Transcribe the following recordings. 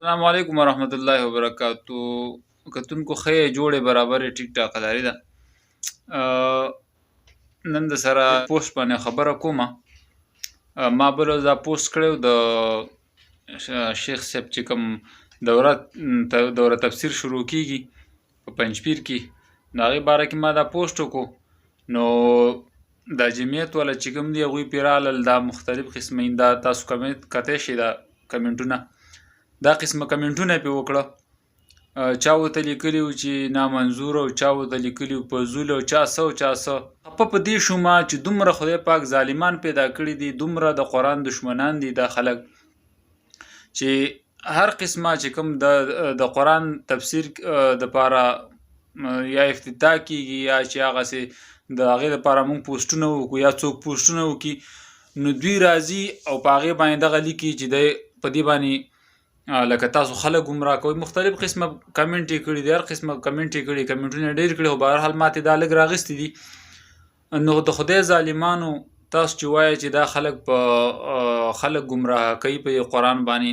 السلام علیکم ورحمت الله وبرکاتو. کتونکو ښې جوړې برابرې ټیک ټاک لري ده. نن د سره پوسټ باندې خبره کومه. ما بل ورځ دا پوسټ کړی د شیخ صاحب چې کوم دوره تفسیر شروع کیږي په پنجپیر کې، نو هغې باره کې ما دا پوسټ وکړو. نو دا جمعیت والا چې کوم دي هغوی پرې رالل، دا مختلف قسمه دا تاسو کتی شئ دا کمنټونه، دا قسمه کمنټونه یې پرې وکړه. چا ورته لیکلي وو چې نامنظور، او چا ورته لیکلي وو فضول، او چا څه او چا څه. خفه په دې شومه چې دومره خدای پاک ظالمان پیدا کړي دي، دومره د قرآن دشمنان دي دا خلک، چې هر قسمه چې کوم د قرآن تفسیر دپاره یا افتتاح کیږي یا چې هغسې د هغې دپاره موږ پوسټونه وکړو یا څوک پوسټونه وکړي، نو دوی راځي او په هغې باندې دغه لیکي چې دی په دې باندې لکه تاسو خلک ګمراه کوئ. مختلف قسمه کمنټ یې کړي دي، هر قسمه کمنټ یې کړي، کمنټونه ډېر کړي، خو بهرحال ماته دا لږ راغستې دي. نو د خدای ظالمانو تاسو چې وایئ چې دا خلک ګمراه کوي په قرآن باندې،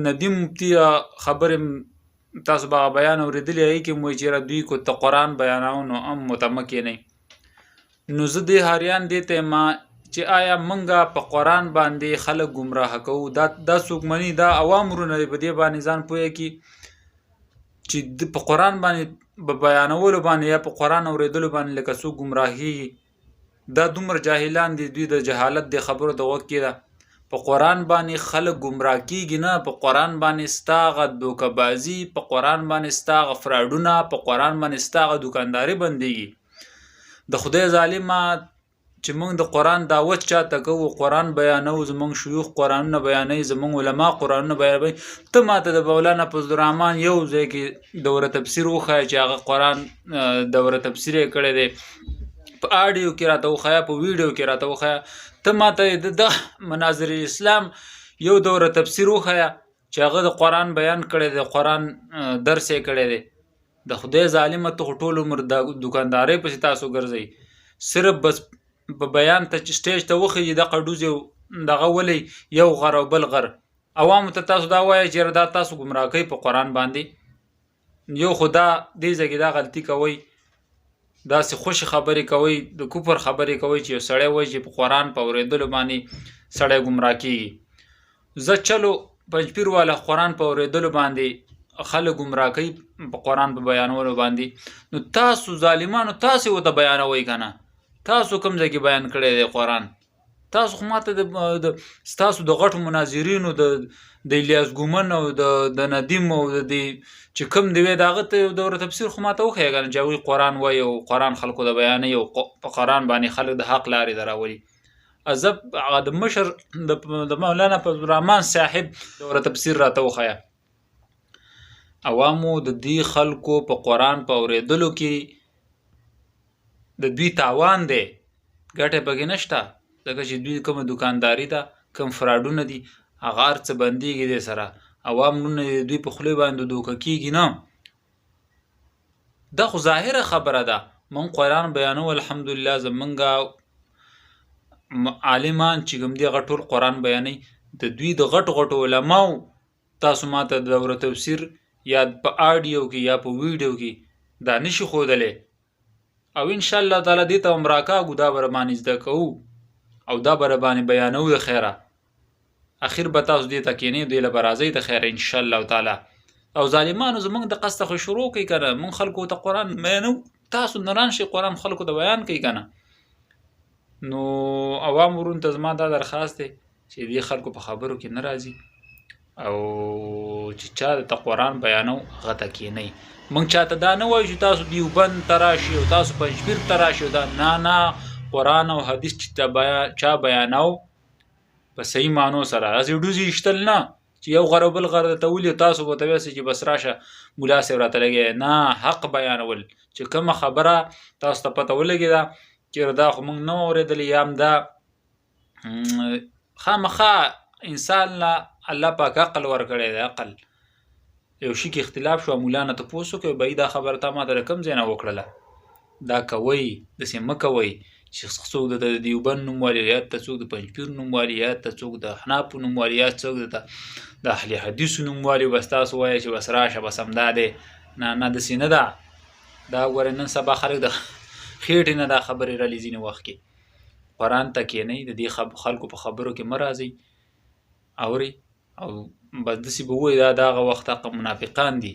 ندیم مفتي خبرې تاسو به بیان اورېدلې، هغې کې مو وایي چې یاره دوی کو ته قرآن بیانوو نو هم متمه کېنئ. نو زه دې حاریان دې ته یم چې آیا موږ په قرآن باندې خلک ګمراه کوو؟ دا څوک مني؟ دا عوام ورونه دی، په دې باندې ځان پوهه کړي چې په قرآن باندې بیانولو باندې یا په قرآن اورېدلو باندې لکه څوک ګمراهېږي. دا دومره جاهلان دي، دوی د جهالت د خبرو د غوږ کې ده. په قرآن باندې خلک ګمراه کېږي نه، په قرآن باندې ستا هغه دوکهبازي، په قرآن باندې ستا هغه فراډونه، په قرآن باندې ستا هغه دوکانداري بندېږي. د خدای ظالمه چې موږ د قرآن دعوت چاته کوو، قرآن بیانوو، زموږ شیوخ قرآنونه بیانوي، زموږ علما قرآنونه بیانوي، ته ماته د مولانا فضل الرحمن یو ځای کې دوره تفسیر وښایه چې هغه قرآن دوره تفسیر یې کړی دی، په آډیو کې راته وښایه، په ویډیو کې راته وښایه. ته ماته د مناظر اسلام یو دوره تفسیر وښایه چې هغه د قرآن بیان کړی دی، قرآن درس یې کړی دی. د خدای ظالمه ته خو ټول عمر د دوکاندارۍ پسې تاسو ګرځئ، صرف بس په بیان ته چې سټیج ته وخیږي دغه ډوز یو دغه ولئ، یو غر او بل غر. عوامو ته تاسو دا وایئ چې دا تاسو ګمراه کوئ په قرآن باندې. یو خو دا دې ځای کې دا غلطي کوئ، داسې خوشې خبرې کوئ، د کفر خبرې کوئ چې یو سړی وایي چې په قرآن په اورېدلو باندې سړی ګمراه کېږي. زه چلو پنجپیر والا قرآن په اورېدلو باندې خلک ګمراه کوي، په قرآن په بیانولو باندې. نو تاسو ظالمانو تاسې ورته بیانوئ که نه؟ تاسو کوم ځای کې بیان کړی دی قرآن؟ تاسو خو ماته ستاسو د غټو مناظرینو د الیاس ګومن او د ندیم او د چې کوم دی وی د هغه ته یو دوره تفسیر خو ماته وښیه که نه چې هغوی قرآن وایي او قرآن خلکو ته بیانوي او په قرآن باندې خلک د حق لارې ته راولي. زه هغه د مشر د مولانا فضل الرحمن صاحب دوره تفسیر راته وښیه. عوامو د دې خلکو په قرآن په اورېدلو کې د دوی تاوان دی، ګټه پکې نشته، ځکه چې دوی کومه دوکانداري ده، کوم فراډونه دي، هغه هر څه بندېږي دې سره. عوام نونه دوی په خولې باندې دوکه کېږي نه. دا خو ظاهره خبره ده. موږ قرآن بیانو، الحمدلله زمونږ عالمان چې کوم دي هغه ټول قرآن بیانوي. د دوی د غټو غټو علماو تاسو ماته د دوره تفسیر یا په آډیو کې یا په ویډیو کې دا نشي ښودلی، او انشاءالله تعالی دې ته هم راکاږو، دا به راباندې زده کوو او دا به راباندې بیانوو د خیره. اخر به تاسو دې ته کښېنئ، دې له به راځئ د خیره انشاءالله تعالی. او ظالمانو زموږ د قصد خو شروع کوي که نه، موږ خلکو ته قرآن بیانوو، تاسو نران شئ قرآن خلکو ته بیان کوي که نه. نو عوام ورونو ته زما دا درخواست دی چې دې خلکو په خبرو کې نه راځي، او چې چا ته قرآن بیانو هغه ته کښېنئ. موږ چاته دا نه وایو چې تاسو دیوبند ته راشئ او تاسو پنجپیر ته راشئ، دا نه، قرآن او حدیث چې چا بیانو په صحیح معنو سره، داسې ډوزې ایشتل نه چې یو غر او بل غر درته ولي تاسو به ورته ویاستئ چې بس راشه ملا صاحب راته لګی. نه، حق بیانول، چې کومه خبره تاسو ته پته ولګېده چې دا خو موږ نه اورېدلې، یا هم دا خامخا انسان له الله پاک عقل ورکړی دی. عقل یو شي کې اختلاف شو، مولا نه تپوس وکړئ، بهي دا خبره تا ماته د کوم ځای نه وکړله، دا کوئ، داسې مه کوئ چې څوک د دیوبند نوم والي، یا ته څوک د پنجپیر نوم والي، یا ته څوک د احنافو نوم والي، یا څوک د اهل حدیثو نوم والي، بس تاسو وایئ چې بس راشه بس همدا دی. نه داسې نه ده. دا ګورئ نن سبا خلک د خېټې نه دا خبرې رالي ځینې وخت کې. قرآن ته کښېنئ، د دې خلکو په خبرو کې مه راځئ، اورئ، او بس داسې به ووایي دا د هغه وخت هغه منافقان دي